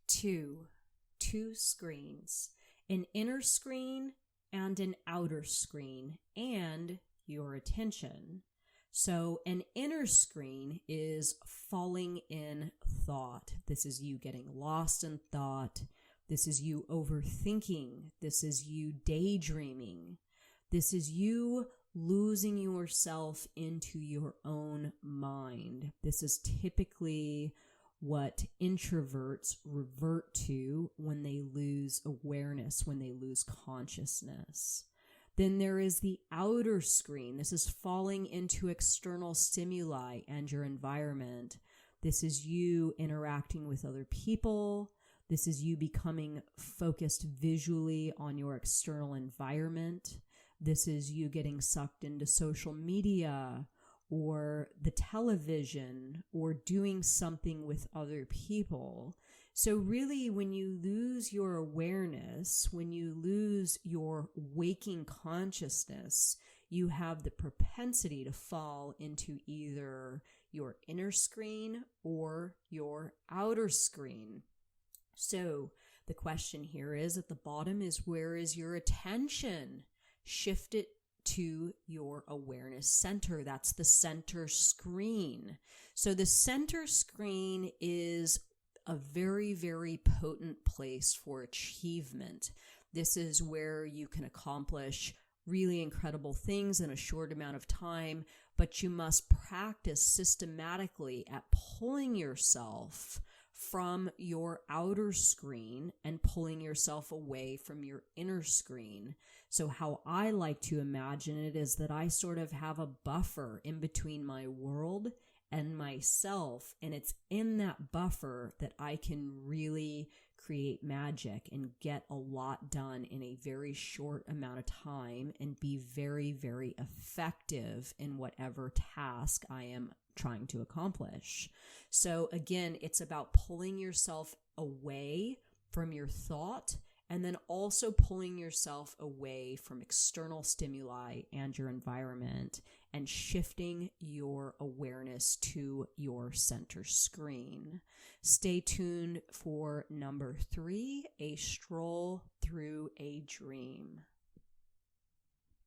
two screens, an inner screen and an outer screen, and your attention. So an inner screen is falling in thought. This is you getting lost in thought. This is you overthinking. This is you daydreaming. This is you losing yourself into your own mind. This is typically what introverts revert to when they lose awareness, when they lose consciousness. Then there is the outer screen. This is falling into external stimuli and your environment. This is you interacting with other people. This is you becoming focused visually on your external environment. This is you getting sucked into social media or the television or doing something with other people. So really, when you lose your awareness, when you lose your waking consciousness, you have the propensity to fall into either your inner screen or your outer screen. So the question here is at the bottom is, where is your attention? Shift it to your awareness center. That's the center screen. So the center screen is a very, very potent place for achievement. This is where you can accomplish really incredible things in a short amount of time, but you must practice systematically at pulling yourself from your outer screen and pulling yourself away from your inner screen. So how I like to imagine it is that I sort of have a buffer in between my world and myself, and it's in that buffer that I can really create magic and get a lot done in a very short amount of time and be very, very effective in whatever task I am trying to accomplish. So again, it's about pulling yourself away from your thought and then also pulling yourself away from external stimuli and your environment and shifting your awareness to your center screen. Stay tuned for number 3, a stroll through a dream.